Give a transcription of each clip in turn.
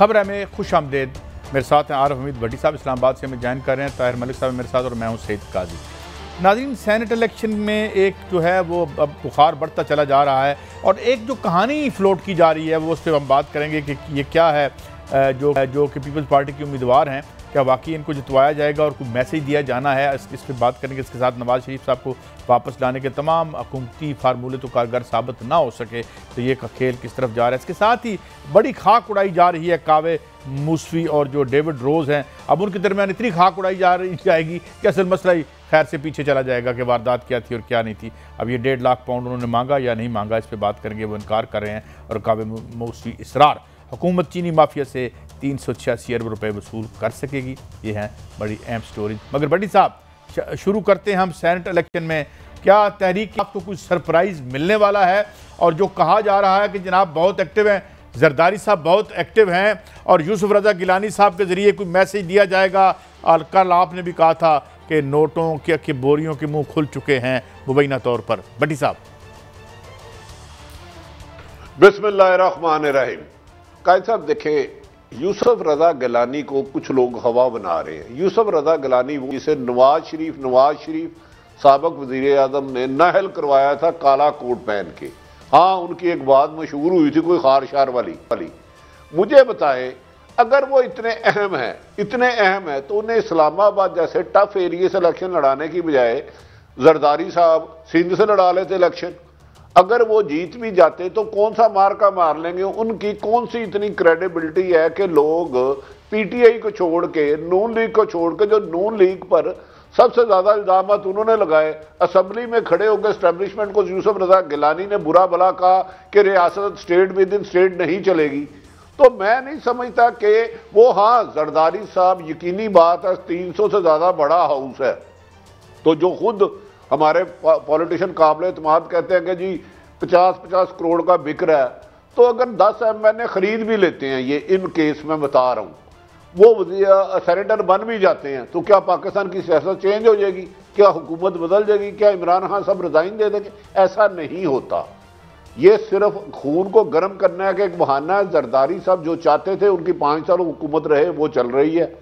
खबर में खुश आमदेद। मेरे साथ हैं आरफ हमीद भट्टी साहब, इस्लामाबाद से हमें ज्वाइन कर रहे हैं। ताहिर मलिक साहब मेरे साथ और मैं हूं सईद काजी। नाज़रीन, सेनेट इलेक्शन में एक जो है वो अब बुखार बढ़ता चला जा रहा है और एक जो कहानी फ्लोट की जा रही है वो उस पर हम बात करेंगे कि ये क्या है जो कि पीपल्स पार्टी के उम्मीदवार हैं, क्या वाकई इनको जितवाया जाएगा और कोई मैसेज दिया जाना है, इस पर बात करेंगे। इसके साथ नवाज शरीफ साहब को वापस लाने के तमाम हुकूमती फार्मूले तो कारगर साबित ना हो सके तो ये खेल किस तरफ जा रहा है। इसके साथ ही बड़ी खाक उड़ाई जा रही है कावे मूसवी और जो डेविड रोज़ हैं। अब उनके दरमियान इतनी खाक उड़ाई जाएगी कि असल मसला ही खैर से पीछे चला जाएगा कि वारदात क्या थी और क्या नहीं थी। अब ये 1.5 लाख पाउंड उन्होंने मांगा या नहीं मांगा, इस पर बात करेंगे। वो इनकार कर रहे हैं और कावे मूसवी इसरार हुकूमत चीनी माफिया से 386 अरब रुपए वसूल कर सकेगी। ये है बड़ी अहम स्टोरी। मगर बड़ी साहब, शुरू करते हैं हम सेनेट इलेक्शन में। क्या तहरीक आपको कुछ सरप्राइज़ मिलने वाला है? और जो कहा जा रहा है कि जनाब बहुत एक्टिव हैं, जरदारी साहब बहुत एक्टिव हैं और यूसुफ रज़ा गिलानी साहब के ज़रिए कोई मैसेज दिया जाएगा। और कल आपने भी कहा था कि नोटों के बोरियों के मुंह खुल चुके हैं मुबैना तौर पर। भट्टी साहब। बिस्मिल्लाहिर्रहमानिर्रहीम। कायद साहब देखें, यूसुफ रज़ा गिलानी को कुछ लोग हवा बना रहे हैं। यूसुफ रज़ा गिलानी वो जिसे नवाज शरीफ साबिक वज़ीर आज़म ने नाहल करवाया था काला कोट पहन के। हाँ, उनकी एक बात मशहूर हुई थी कोई खारशार वाली। मुझे बताएं, अगर वो इतने अहम है तो उन्हें इस्लामाबाद जैसे टफ एरिया से इलेक्शन लड़ाने की बजाय जरदारी साहब सिंध से लड़ा लेते इलेक्शन। अगर वो जीत भी जाते तो कौन सा मार्का मार लेंगे? उनकी कौन सी इतनी क्रेडिबिलिटी है कि लोग पीटीआई को छोड़ के, नून लीग को छोड़ के, जो नून लीग पर सबसे ज्यादा इल्जाम उन्होंने लगाए, असेंबली में खड़े होकर एस्टेब्लिशमेंट को यूसुफ रज़ा गिलानी ने बुरा भला कहा कि रियासत स्टेट विद इन स्टेट नहीं चलेगी। तो मैं नहीं समझता कि वो, हाँ जरदारी साहब यकीनी बात है 300 से ज्यादा बड़ा हाउस है, तो जो खुद हमारे पॉलिटिशियन काबिल एतमाद कहते हैं कि जी 50-50 करोड़ का बिक रहा है, तो अगर 10 एमएनए खरीद भी लेते हैं, ये इन केस में बता रहा हूं, वो सेनेटर बन भी जाते हैं, तो क्या पाकिस्तान की सियासत चेंज हो जाएगी? क्या हुकूमत बदल जाएगी? क्या इमरान खान साहब रिजाइन दे देंगे? ऐसा नहीं होता। ये सिर्फ खून को गर्म करने का एक बहाना है। जरदारी साहब जो चाहते थे, उनकी 5 साल हुकूमत रहे, वो चल रही है।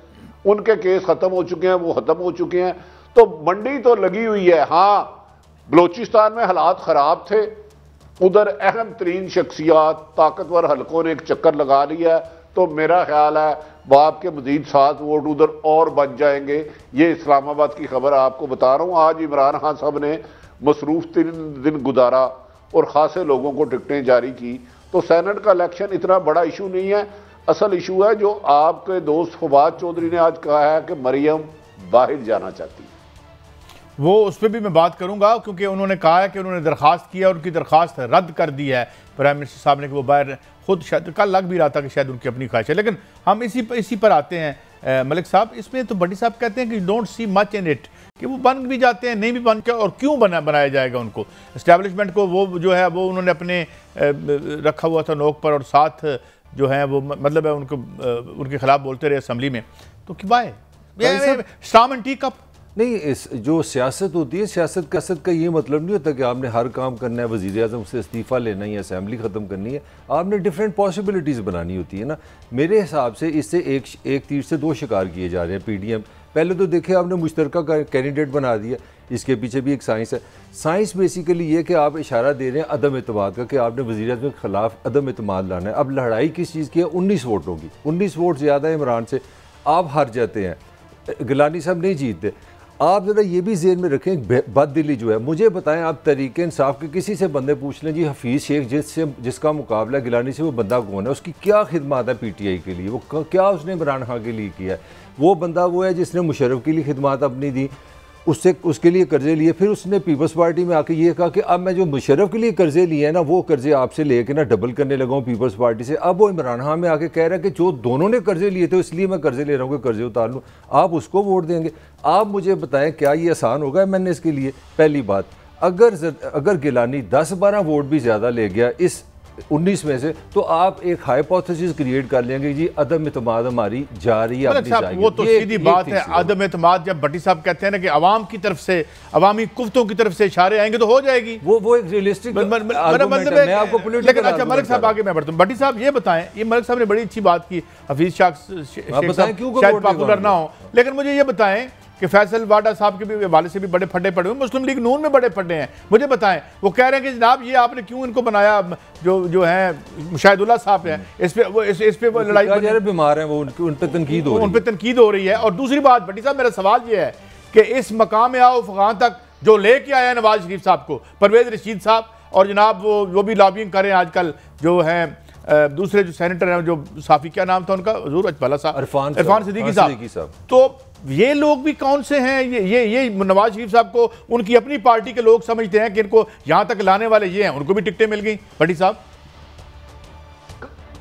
उनके केस खत्म हो चुके हैं, वो खत्म हो चुके हैं, तो मंडी तो लगी हुई है। हाँ, बलोचिस्तान में हालात खराब थे, उधर अहम तरीन शख्सियात ताकतवर हलकों ने एक चक्कर लगा लिया है, तो मेरा ख्याल है बाप के मजीद 7 वोट उधर और बच जाएंगे। ये इस्लामाबाद की खबर आपको बता रहा हूं। आज इमरान खान साहब ने मसरूफ 3 दिन गुजारा और खासे लोगों को टिकटें जारी की। तो सेनेट का इलेक्शन इतना बड़ा इशू नहीं है। असल इशू है जो आपके दोस्त फवाद चौधरी ने आज कहा है कि मरियम बाहर जाना चाहती है। वो उस पर भी मैं बात करूंगा, क्योंकि उन्होंने कहा है कि उन्होंने दरख्वास्त की है और उनकी दरख्वास्त रद्द कर दी है प्राइम मिनिस्टर साहब ने कि वो बाहर खुद, शायद कल लग भी रहा था कि शायद उनकी अपनी ख्वाहिश है। लेकिन हम इसी पर आते हैं मलिक साहब। इसमें तो भट्टी साहब कहते हैं कि don't see much in it, कि वो बन भी जाते हैं, नहीं भी बन के, और क्यों बनाया जाएगा उनको? इस्टेब्लिशमेंट को वो जो है वो उन्होंने अपने रखा हुआ था नोक पर, और साथ जो है वो मतलब है उनके खिलाफ बोलते रहे असम्बली में। तो क्यों स्टाम एंड टी कप नहीं, इस जो सियासत होती है, सियासत का ये मतलब नहीं होता कि आपने हर काम करना है, वज़ीर आज़म से इस्तीफ़ा लेना है या असेंबली ख़त्म करनी है। आपने डिफरेंट पॉसिबिलिटीज़ बनानी होती है ना। मेरे हिसाब से इससे एक तीर से 2 शिकार किए जा रहे हैं। पीडीएम पहले तो देखिए आपने मुश्तरका का कैंडिडेट बना दिया, इसके पीछे भी एक साइंस है। साइंस बेसिकली ये कि आप इशारा दे रहे हैं अदम एतमाद का, कि आपने वज़ीर आज़म के ख़िलाफ़ अदम एतमाद लाना है। अब लड़ाई किस चीज़ की है? 19 वोट होगी, 19 वोट ज़्यादा है इमरान से, आप हार जाते हैं, गिलानी साहब नहीं जीतते। आप ज़रा ये भी ज़हन में रखें, बददिली जो है, मुझे बताएं आप तरीक़े इंसाफ के किसी से बंदे पूछ लें, जी हफीज़ शेख जिसका मुकाबला गिलानी से, वो बंदा कौन है, उसकी क्या खिदमत है पीटीआई के लिए, वो क्या उसने इमरान खान के लिए किया है? वो बंदा वो है जिसने मुशर्रफ के लिए खिदमत अपनी दी, उसके लिए कर्जे लिए, फिर उसने पीपल्स पार्टी में आके ये कहा कि अब मैं जो मुशर्रफ के लिए कर्जे लिए हैं ना, वो कर्जे आपसे लेके ना डबल करने लगा हूँ पीपल्स पार्टी से। अब वो इमरान खान में आके कह रहा है कि जो दोनों ने कर्जे लिए थे इसलिए मैं कर्जे ले रहा हूँ कि कर्जे उतार लूँ। आप उसको वोट देंगे? आप मुझे बताएं, क्या ये आसान होगा मैंने इसके लिए? पहली बात, अगर गिलानी 10-12 वोट भी ज़्यादा ले गया इस 19 में से, तो आप एक हाइपोथेसिस क्रिएट कर लेंगे जी अदम इत्मीनाद हमारी जा रही है, अपनी जाएगी। वो तो सीधी बात है, अदम इत्मीनाद जब भट्टी साहब कहते हैं ना कि अवाम की तरफ से, अवामी कुफ्तों की तरफ से इशारे आएंगे तो हो जाएगी। वो एक रियलिस्टिक मतलब मैं आपको पॉलिटिकल। अच्छा मलिक साहब आगे मैं बढ़ता हूँ। भट्टी साहब ये बताएं, ये मलिक साहब ने बड़ी अच्छी बात की, हफीज शायद पॉपुलर ना हो, लेकिन मुझे ये बताएं कि फैसल वाडा साहब के भी हवाले से भी बड़े फड्डे पड़े हुए, मुस्लिम लीग नून में बड़े फड्डे हैं। मुझे बताएं, वो कह रहे हैं कि जनाब ये आपने क्यों इनको बनाया, जो है मुशाहिदुल्लाह साहब हैं, इस पे वो लड़ाई बीमार हैं, वो उन पे तनकीद हो रही है। और दूसरी बात भट्टी साहब, मेरा सवाल ये है कि इस मकाम अफ़गान तक जो लेके आया नवाज शरीफ साहब को, परवेज रशीद साहब, और जनाब वो भी लॉबिंग करें आजकल, जो हैं दूसरे जो सेनेटर हैं, जो साफी क्या नाम था उनका, हजूर अजबाला साहब, इरफान सिद्दीकी साहब। तो ये लोग भी कौन से हैं? ये नवाज शरीफ साहब को उनकी अपनी पार्टी के लोग समझते हैं कि इनको यहां तक लाने वाले ये हैं, उनको भी टिकटें मिल गई। भट्टी साहब,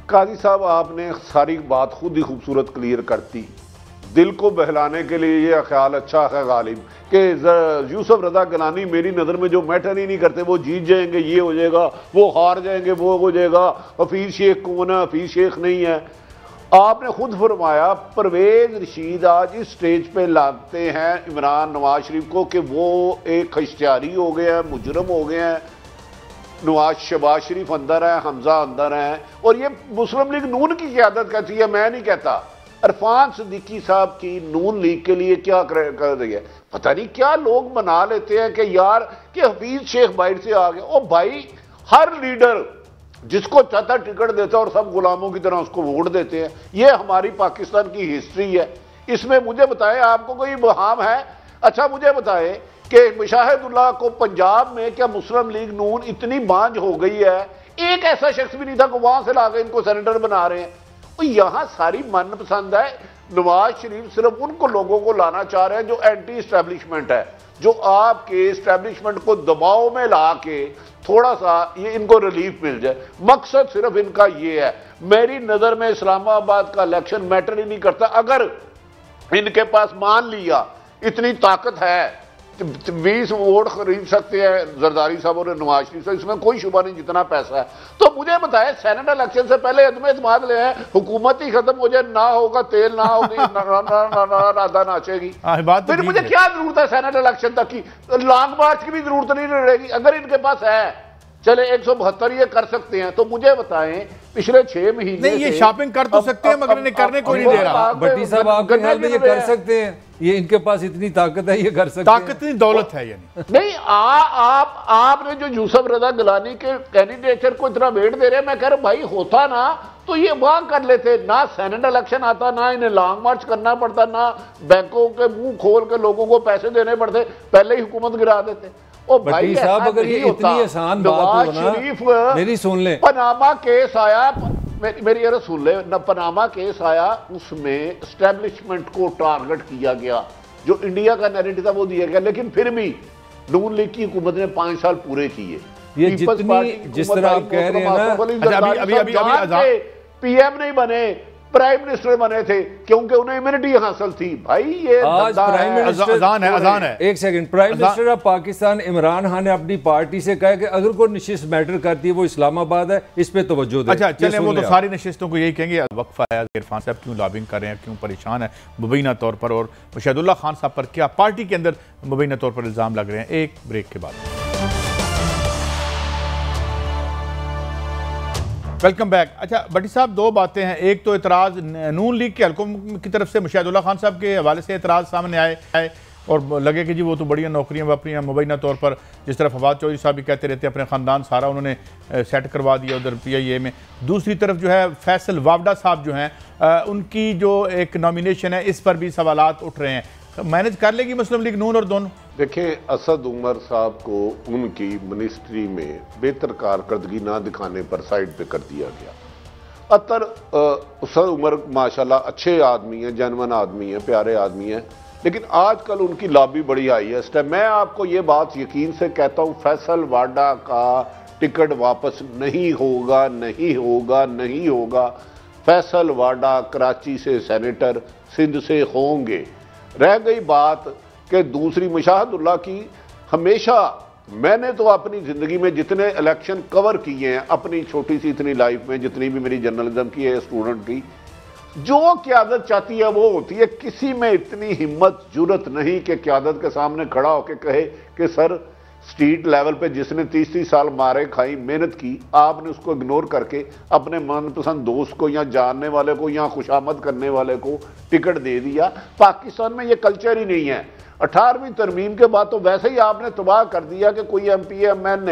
काजी साहब, आपने सारी बात खुद ही खूबसूरत क्लियर करती। दिल को बहलाने के लिए ये ख्याल अच्छा है गालिब कि यूसुफ रजा गिलानी मेरी नज़र में जो मैटर ही नहीं करते, वो जीत जाएंगे, ये हो जाएगा, वो हार जाएंगे, वो हो जाएगा, हफीज शेख कौन है, हफीज शेख नहीं है। आपने खुद फरमाया परवेज रशीद आज इस स्टेज पे लाते हैं इमरान नवाज शरीफ को कि वो एक खश्तियारी हो गए हैं, मुजरम हो गए हैं, शहबाज शरीफ अंदर है, हमजा अंदर है, और ये मुस्लिम लीग नून की क़यादत कहती है, मैं नहीं कहता। इरफान सिद्दीकी साहब की नून लीग के लिए क्या कर रही है, पता नहीं क्या लोग बना लेते हैं कि यार कि हफीज शेख बाइट से आ गया। ओ भाई, हर लीडर जिसको चाहता टिकट देता है और सब गुलामों की तरह उसको वोट देते हैं। ये हमारी पाकिस्तान की हिस्ट्री है। इसमें मुझे बताएं, आपको कोई बहाम है? अच्छा मुझे बताएं कि मुशाहिदुल्लाह को पंजाब में क्या मुस्लिम लीग नून इतनी बांझ हो गई है, एक ऐसा शख्स भी नहीं था कि वहां से लाकर इनको सेनेटर बना रहे हैं। तो यहां सारी मन पसंद है। नवाज शरीफ सिर्फ उनको लोगों को लाना चाह रहे हैं जो एंटी एस्टेब्लिशमेंट है, जो आपके एस्टेब्लिशमेंट को दबाव में ला के थोड़ा सा ये इनको रिलीफ मिल जाए। मकसद सिर्फ इनका ये है। मेरी नजर में इस्लामाबाद का इलेक्शन मैटर ही नहीं करता। अगर इनके पास मान लिया इतनी ताकत है, 20 वोट खरीद सकते हैं जरदारी साहब और नवाज शरीफ साहब, इसमें कोई शुबा नहीं, जितना पैसा है। तो मुझे बताएं, सेनेट इलेक्शन से पहले इतने इत्मीनाद ले हैं, हुकूमत ही खत्म हो जाए, ना होगा तेल, ना होगी राधा नाचेगी, फिर मुझे क्या जरूरत है सेनेट इलेक्शन तक की? लॉन्ग मार्च की भी जरूरत नहीं रहेगी। अगर इनके पास है, चले 172 ये कर सकते हैं, तो मुझे बताएं पिछले 6 महीने नहीं, ये शॉपिंग कर तो सकते हैं मगर इन्हें करने को नहीं दे रहा। भट्टी साहब, आपके ख्याल में ये कर सकते हैं? ये इनके पास इतनी ताकत है, ये कर सकते हैं? ताकत नहीं, दौलत है। यानी नहीं, आपने जो यूसुफ रजा गिलानी के कैंडिडेचर को इतना वेट दे रहे हैं, मैं कह रहा भाई होता ना तो ये वहां कर लेते, ना सेनेट इलेक्शन आता, ना इन्हें लॉन्ग मार्च करना पड़ता, ना बैंकों के मुंह खोल के लोगों को पैसे देने पड़ते, पहले ही हुकूमत गिरा देते। भट्टी साहब, अगर ये इतनी आसान बात हो ना, मेरी सुन ले, पनामा केस आया, मेरी ये सुन ले ना, पनामा केस आया, उसमें एस्टेब्लिशमेंट को टारगेट किया गया, जो इंडिया का नैरेटिव था वो दिया गया, लेकिन फिर भी नून लीग की हुकूमत ने 5 साल पूरे किए। ये जितनी जिस तरह आप कह रहे हैं ना, अभी पीएम नहीं बने, प्राइम मिनिस्टर बने थे क्योंकि उन्हें इम्यूनिटी हासिल थी। भाई ये आज प्राइम मिनिस्टर, अजान है, एक second, prime minister of Pakistan Imran Khan ने अपनी पार्टी से कहा कि अगर कोई नशिस्त मैटर करती है वो इस्लामाबाद है, इस पे तवज्जो दे। अच्छा चले, वो तो सारी नशिस्तों को यही कहेंगे। वक्फा है, इरफान साहब क्यों लॉबिंग कर रहे हैं, क्यों परेशान है मुबैना तौर पर, और मुशाहिदुल्लाह खान साहब पर क्या पार्टी के अंदर मुबैना तौर पर इल्जाम लग रहे हैं। एक ब्रेक के बाद वेलकम बैक। अच्छा भट्टी साहब, 2 बातें हैं। एक तो इतराज़ नून लीग के हल्कों की तरफ से मुशाहिदुल्लाह खान साहब के हवाले से इतराज़ सामने आए और लगे कि जी वो तो बढ़िया नौकरियां वापरियां मुबैना तौर पर, जिस तरह फवाद चौधरी साहब भी कहते रहते हैं, अपने ख़ानदान सारा उन्होंने सेट करवा दिया उधर PIA में। दूसरी तरफ जो है फैसल वावडा साहब जो हैं, उनकी जो एक नॉमिनेशन है, इस पर भी सवालात उठ रहे हैं। मैनेज कर लेगी मुस्लिम लीग नून और दोनों? देखें, असद उमर साहब को उनकी मिनिस्ट्री में बेहतर कारकर्दगी ना दिखाने पर साइड पे कर दिया गया। असद उमर माशाल्लाह अच्छे आदमी हैं, जेन्युइन आदमी हैं, प्यारे आदमी हैं, लेकिन आजकल उनकी लॉबी बड़ी हाईएस्ट है। मैं आपको ये बात यकीन से कहता हूँ, फैसल वाडा का टिकट वापस नहीं होगा, नहीं होगा, नहीं होगा। फैसल वाडा कराची से सेनेटर सिंध से होंगे। रह गई बात कि दूसरी मुशाहिदुल्लाह की हमेशा मैंने तो अपनी ज़िंदगी में जितने इलेक्शन कवर किए हैं अपनी छोटी सी इतनी लाइफ में, जितनी भी मेरी जर्नलिज्म की है स्टूडेंट की, जो क़यादत चाहती है वो होती है। किसी में इतनी हिम्मत जुर्रत नहीं कि क़यादत के सामने खड़ा होकर कहे कि सर स्ट्रीट लेवल पे जिसने 30-30 साल मारे खाई मेहनत की, आपने उसको इग्नोर करके अपने मनपसंद दोस्त को या जानने वाले को या खुशामद करने वाले को टिकट दे दिया। पाकिस्तान में ये कल्चर ही नहीं है। 18वीं तरमीम के बाद तो वैसे ही आपने तबाह कर दिया कि कोई MPMN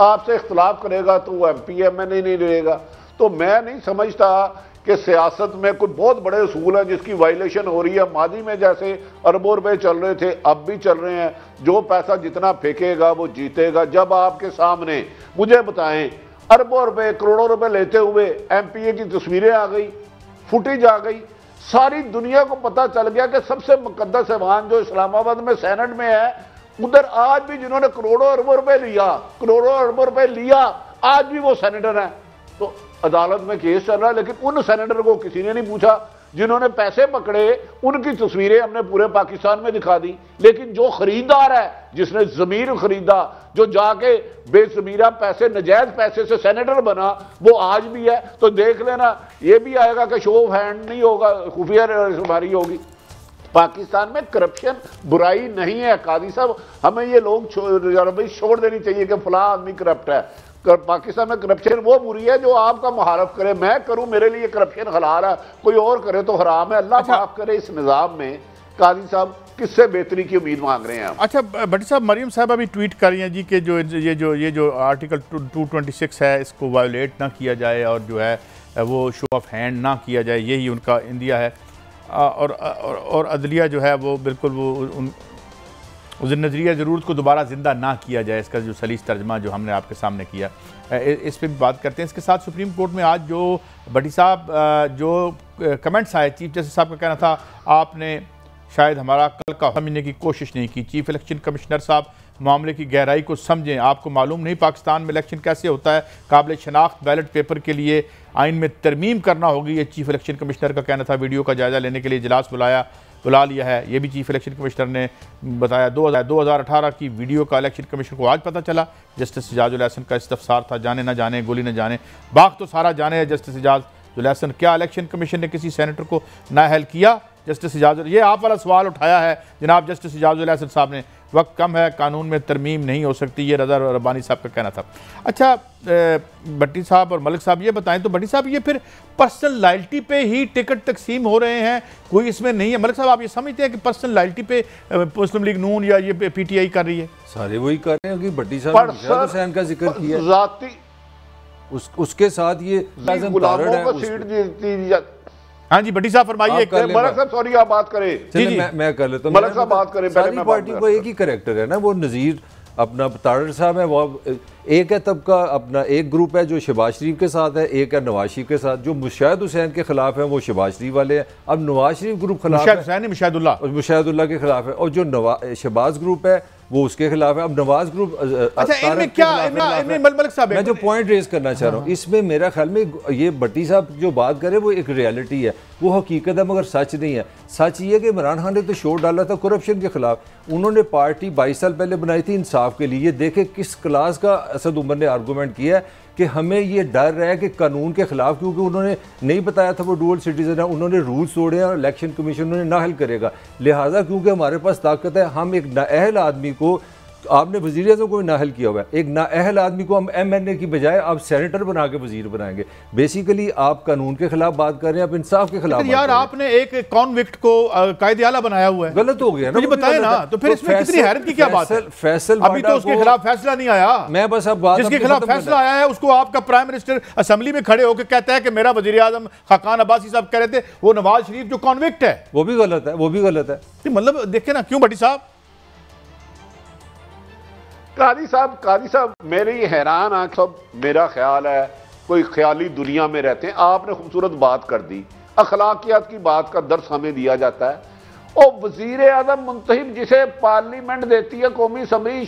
आपसे इख्तलाफ करेगा तो वो MPMN नहीं रहेगा। तो मैं नहीं समझता कि सियासत में कोई बहुत बड़े असूल हैं जिसकी वायलेशन हो रही है। मादी में जैसे अरबों रुपए चल रहे थे, अब भी चल रहे हैं। जो पैसा जितना फेंकेगा वो जीतेगा। जब आपके सामने मुझे बताएं अरबों रुपए करोड़ों रुपए लेते हुए MPA की तस्वीरें आ गई, फुटेज आ गई, सारी दुनिया को पता चल गया कि सबसे मुकद्दस ऐवान जो इस्लामाबाद में सेनेट में है, उधर आज भी जिन्होंने करोड़ों अरबों रुपए लिया, करोड़ों अरबों रुपए लिया, आज भी वो सेनेटर हैं। तो अदालत में केस चल रहा है, लेकिन उन सेनेटर को किसी ने नहीं पूछा जिन्होंने पैसे पकड़े। उनकी तस्वीरें हमने पूरे पाकिस्तान में दिखा दी। लेकिन जो खरीदार है, जिसने जमीर खरीदा, जो जाके बेजमीरा पैसे, नजायज पैसे से सेनेटर बना, वो आज भी है। तो देख लेना, ये भी आएगा कि शो ऑफ हैंड नहीं होगा, खुफिया रिजवारी होगी। पाकिस्तान में करप्शन बुराई नहीं है कादी साहब। हमें ये लोग छोड़ देनी चाहिए कि फला आदमी करप्ट है। पाकिस्तान में करप्शन वो बुरी है जो आपका मुहारफ करे। मैं करूं, मेरे लिए करप्शन हलाल है, कोई और करे तो हराम है। अल्लाह माफ करे। इस निज़ाम में कादी साहब किससे बेहतरी की उम्मीद मांग रहे हैं आप? अच्छा भट्टी साहब, मरियम साहब अभी ट्वीट कर रही हैं जी कि ये जो आर्टिकल 226 है इसको वायोलेट ना किया जाए और जो है वो शो ऑफ हैंड ना किया जाए, यही उनका इंदिया है। और अदलिया जो है वो बिल्कुल वो उस नज़रिया ज़रूरत को दोबारा ज़िंदा ना किया जाए, इसका जो सलीस तर्जमा जो हमने आपके सामने किया, इस पर भी बात करते हैं। इसके साथ सुप्रीम कोर्ट में आज जो भट्टी साहब जो कमेंट्स आए, चीफ जस्टिस साहब का कहना था आपने शायद हमारा कल का समझने की कोशिश नहीं की। चीफ इलेक्शन कमिश्नर साहब मामले की गहराई को समझें, आपको मालूम नहीं पाकिस्तान में इलेक्शन कैसे होता है, काबिल शनाख्त बैलेट पेपर के लिए आइन में तरमीम करना होगी, ये चीफ इलेक्शन कमिश्नर का कहना था। वीडियो का जायज़ा लेने के लिए इजलास बुला लिया है, ये भी चीफ इलेक्शन कमिश्नर ने बताया। 2018 की वीडियो का इलेक्शन कमिश्नर को आज पता चला। जस्टिस इजाजुल हसन का इस्तफसार था, जाने ना जाने गोली न जाने बाग तो सारा जाने है जस्टिस इजाजुल हसन। क्या इलेक्शन कमीशन ने किसी सेनेटर को नाअहल किया? जस्टिस इजाजुल, ये आप वाला सवाल उठाया है जनाब जस्टिस इजाजुल हसन साहब ने। वक्त कम है, कानून में तरमीम नहीं हो सकती, ये रज़ा रब्बानी साहब का कहना था। अच्छा भट्टी साहब और मलिक साहब ये बताएं तो भट्टी साहब ये फिर पर्सनल लॉयल्टी पे ही टिकट तकसीम हो रहे हैं, कोई इसमें नहीं है? मलिक साहब आप ये समझते हैं कि पर्सनल लॉयल्टी पे मुस्लिम लीग नून या ये PTI कर रही है? सारे वही कर रहे हैं कि भट्टी साहब ने मुशाहिद हुसैन का जिक्र किया, उसके साथ ये हाँ जी भट्टी साहब फरमाइए। मलिक साहब सॉरी आप बात करें। मैं कर लेता हूँ। मलिक साहब बात करें। सारी पार्टी को एक ही कैरेक्टर है ना, वो नज़ीर अपना तारड़ साहब है, वो एक है तबका अपना, एक ग्रुप है जो शहबाज शरीफ के साथ है, एक है नवाज शरीफ के साथ। जो मुशाहिद हुसैन के खिलाफ है वो शहबाज शरीफ वाले हैं। अब नवाज शरीफ ग्रुप खिलाफ है, मुशाहिदुल्लाह के खिलाफ है, और जो शहबाज ग्रुप है वो उसके खिलाफ है। अब नवाज ग्रुप मैं जो पॉइंट रेज करना चाह रहा हूँ इसमें मेरा ख्याल में ये भट्टी साहब जो बात करे वो एक रियलिटी है, वो हकीकत है मगर सच नहीं है। सच ये कि इमरान खान ने तो शोर डाला था करप्शन के खिलाफ। उन्होंने पार्टी 22 साल पहले बनाई थी इंसाफ के लिए। देखे किस क्लास का असद उमर ने आर्गूमेंट किया है कि हमें ये डर है कि कानून के खिलाफ, क्योंकि उन्होंने नहीं बताया था वो डुअल सिटीजन है, उन्होंने रूल्स तोड़े और इलेक्शन कमीशन उन्होंने नाअहल करेगा। लिहाजा क्योंकि हमारे पास ताकत है, हम एक नाअहल आदमी को, आपने वज़ीर आज़म को भी नाअहल किया हुआ है, एक नाअहल आदमी को हम MNA की बजाय आप सेनेटर बना के वजीर बनाएंगे। बेसिकली आप कानून के खिलाफ बात कर रहे हैं, आप इंसाफ के खिलाफ। यार आपने एक कॉन्विक्ट को कायदे आला बनाया हुआ है, गलत हो गया ना, मुझे बताया ना। तो फिर इसमें कितनी हैरत की क्या बात है? फैसल अभी तो उसके खिलाफ फैसला नहीं आया। मैं बस अब बात, जिसके खिलाफ फैसला आया है उसको आपका प्राइम मिनिस्टर असेंबली में खड़े होकर कहता है कि मेरा वजीर आजम खाकान अब्बासी साहब कह रहे थे वो नवाज शरीफ जो कॉन्विक्ट है वो भी गलत है, वो भी गलत है। मतलब देखे ना क्यों भट्टी साहब। कादी साहब मेरी हैरान आंख सब, मेरा ख्याल है कोई ख्याली दुनिया में रहते हैं। आपने खूबसूरत बात कर दी, अखलाकियात की बात का दर्स हमें दिया जाता है। और वजीर आजम मुंतहिब जिसे पार्लियामेंट देती है कौमी असम्बली,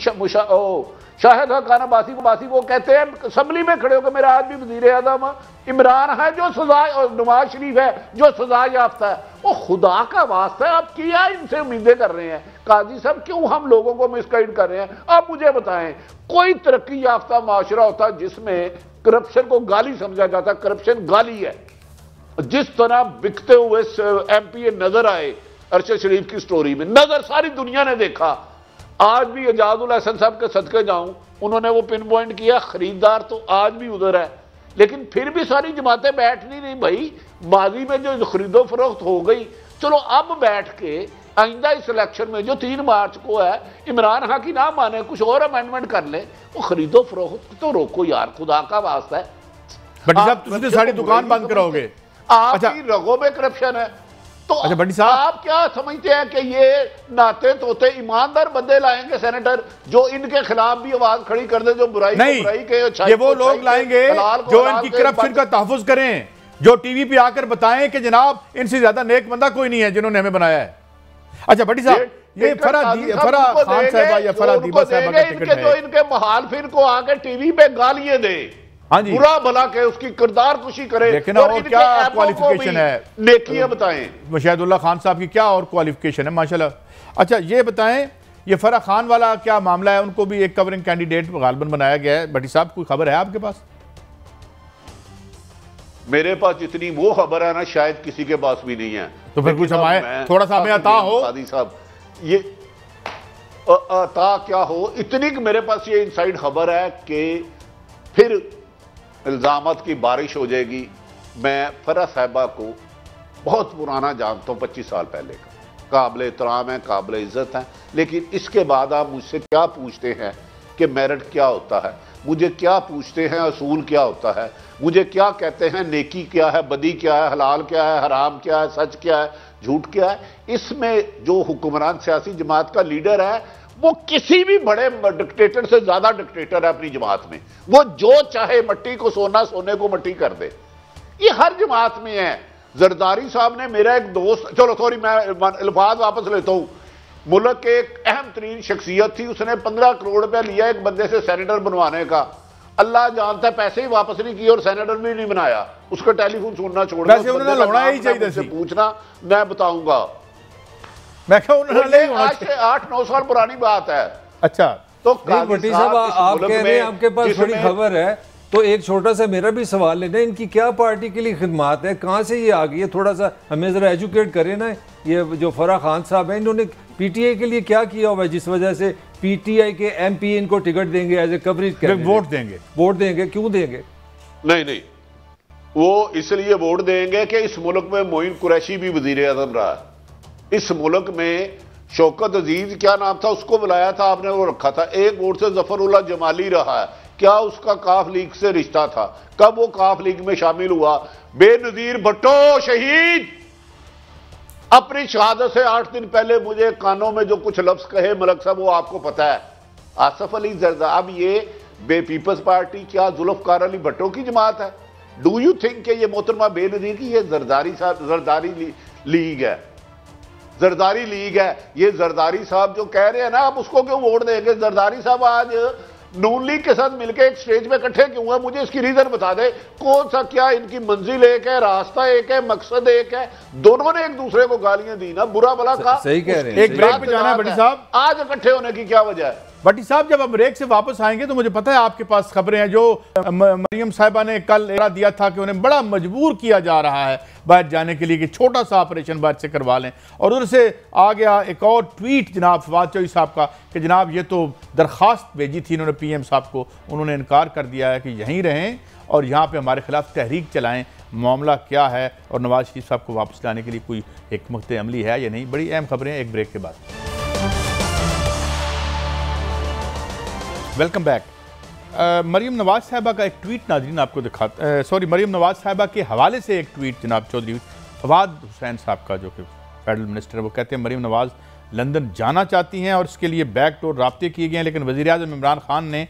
शाहिद खान अब्बासी वो कहते हैं असम्बली में खड़े होकर मेरा आज भी वजीर आजम इमरान है जो सजा, और नवाज शरीफ है जो सजा याफ्ता है। वो खुदा का वास्ता है, आप क्या इनसे उम्मीदें कर रहे हैं? काजी साहब क्यों हम लोगों को मिसगाइड कर रहे हैं? आप मुझे बताएं, कोई तरक्की याफ्ता माशरा होता जिसमें करप्शन को गाली समझा जाता? करप्शन गाली है। जिस तरह बिकते हुए एमपी नजर आए अरशद शरीफ की स्टोरी में, नजर सारी दुनिया ने देखा। आज भी एजाजुल हसन साहब के सदके जाऊं, उन्होंने वो पिन पॉइंट किया, खरीदार तो आज भी उधर है, लेकिन फिर भी सारी जमातें बैठ नहीं रही। भाई माजी में जो खरीदो फरोख्त हो गई, चलो अब बैठ के आइंदा इस इलेक्शन में जो 3 मार्च को है, इमरान खान की ना माने, कुछ और अमेंडमेंट कर ले, वो खरीदो फरोख्त तो रोको यार, खुदा का वास्ता है। भट्टी साहब तुम तो सारी दुकान बंद कराओगे? आपकी रगों में करप्शन है तो अच्छा भट्टी साहब, आप क्या समझते हैं कि ये नाते तोते ईमानदार बंदे लाएंगे सेनेटर जो इनके खिलाफ भी आवाज खड़ी कर दे, जो बुराई नहीं, बुराई के, ये वो लोग लाएंगे जो इनकी करप्शन का तहफ़्फ़ुज़ करें, जो टीवी पे आकर बताएं कि जनाब इनसे ज्यादा नेक बंदा कोई नहीं है जिन्होंने हमें बनाया है। अच्छा भट्टी साहब, ये फरा खान साहबा या फरा दीबा साहबा का टिकट है, जो इनके मुखालिफिन को आके टीवी पे गालियां दे, हाँ जी, बुरा भला के उसकी किरदार कुशी करे, लेकिन और क्या क्वालिफिकेशन है? नेकियां बताएं। मुशाहिदुल्लाह खान साहब की क्या और क्वालिफिकेशन है माशाल्लाह। अच्छा ये बताएं, ये फरा खान वाला क्या मामला है? उनको भी एक कवरिंग कैंडिडेट गालिबन बनाया गया है। भट्टी साहब कोई खबर है आपके पास? मेरे पास जितनी वो खबर है ना, शायद किसी के पास भी नहीं है। तो फिर कुछ हमारे थोड़ा सा हमें अता हो। कादी साहब, ये अता क्या हो, इतनी मेरे पास ये इनसाइड खबर है कि फिर इल्ज़ामत की बारिश हो जाएगी। मैं फरा साहिबा को बहुत पुराना जानता हूँ, 25 साल पहले का, काबिल एहतराम है, काबिल इज़्ज़त है, लेकिन इसके बाद आप मुझसे क्या पूछते हैं कि मेरिट क्या होता है, मुझे क्या पूछते हैं असूल क्या होता है, मुझे क्या कहते हैं नेकी क्या है, बदी क्या है, हलाल क्या है, हराम क्या है, सच क्या है, झूठ क्या है। इसमें जो हुक्मरान सियासी जमात का लीडर है वो किसी भी बड़े डिक्टेटर से ज्यादा डिक्टेटर है अपनी जमात में। वो जो चाहे मट्टी को सोना, सोने को मट्टी कर दे। ये हर जमात में है। जरदारी साहब ने, मेरा एक दोस्त, चलो सॉरी मैं अल्फाज वापस लेता हूं, मुल्क के एक अहम तरीन शख्सियत थी, उसने 15 करोड़ रुपया लिया एक बंदे से सेनेटर बनवाने का। अल्लाह जानता है पैसे ही वापस नहीं किए और सेनेटर भी नहीं बनाया। उसका टेलीफोन सुनना छोड़ दिया, पूछना मैं बताऊंगा। मैं आज से 8-9 साल पुरानी बात है। अच्छा तो भट्टी साहब आप कह रहे हैं आपके पास थोड़ी खबर है, तो एक छोटा सा मेरा भी सवाल लेना, इनकी क्या पार्टी के लिए खिदमत है, कहाँ से ये आ गई है? थोड़ा सा हमें जरा एजुकेट करें ना। ये जो फरा खान साहब हैं, इन्होंने पीटीआई के लिए क्या किया हुआ है जिस वजह से पीटीआई के एमपी इनको टिकट देंगे, एज ए कवरेज वोट देंगे? क्यों देंगे? नहीं, वो इसलिए वोट देंगे कि इस मुल्क में मोइन कुरैशी भी वजीर आजम रहा है। इस मुल्क में शौकत अजीज, क्या नाम था, उसको बुलाया था आपने, वो रखा था। एक वोट से जफरुल्लाह जमाली रहा है। क्या उसका काफ लीग से रिश्ता था? कब वो काफ लीग में शामिल हुआ? बेनजीर भट्टो शहीद अपनी शहादत से 8 दिन पहले मुझे कानों में जो कुछ लफ्ज कहे मलक साहब, वो आपको पता है। आसफ अली जरदारी, अब ये पीपल्स पार्टी क्या जुल्फकार अली भट्टो की जमात है? डू यू थिंक कि ये मोहतरमा बेनजीर की ये जरदारी साहब, जरदारी लीग है, जरदारी लीग है? ये जरदारी साहब जो कह रहे हैं ना, आप उसको क्यों वोट देंगे? जरदारी साहब आज नून लीग के साथ मिलकर एक स्टेज पे इकट्ठे क्यों है? मुझे इसकी रीजन बता दे। कौन सा, क्या इनकी मंजिल एक है, रास्ता एक है, मकसद एक है? दोनों ने एक दूसरे को गालियां दी ना, बुरा भला का। सही कह रहे हैं। एक ब्रेक पे जाना है भट्टी साहब, आज इकट्ठे होने की क्या वजह है? भट्टी साहब जब हम ब्रेक से वापस आएंगे तो मुझे पता है आपके पास खबरें हैं। जो मरियम साहिबा ने कल दिया था कि उन्हें बड़ा मजबूर किया जा रहा है बाहर जाने के लिए कि छोटा सा ऑपरेशन बाहर से करवा लें, और उधर से आ गया एक और ट्वीट जनाब फवाद चौधरी साहब का कि जनाब ये तो दरख्वास्त भेजी थी इन्होंने पीएम साहब को, उन्होंने इनकार कर दिया है कि यहीं रहें और यहाँ पे हमारे खिलाफ तहरीक चलाएं। मामला क्या है और नवाज शरीफ साहब को वापस लाने के लिए कोई हिकमत अमली है या नहीं? बड़ी अहम खबरें एक ब्रेक के बाद। Welcome back. मरीम नवाज साहिबा का एक ट्वीट नाज़रीन आपको दिखाता, सॉरी मरीम नवाज साहिबा के हवाले से एक ट्वीट जनाब चौधरी फवाद हुसैन साहब का, जो कि फेडरल मिनिस्टर है, वो कहते हैं मरीम नवाज लंदन जाना चाहती हैं और इसके लिए बैक डोर राब्ते किए गए हैं, लेकिन वज़ीर आज़म इमरान खान ने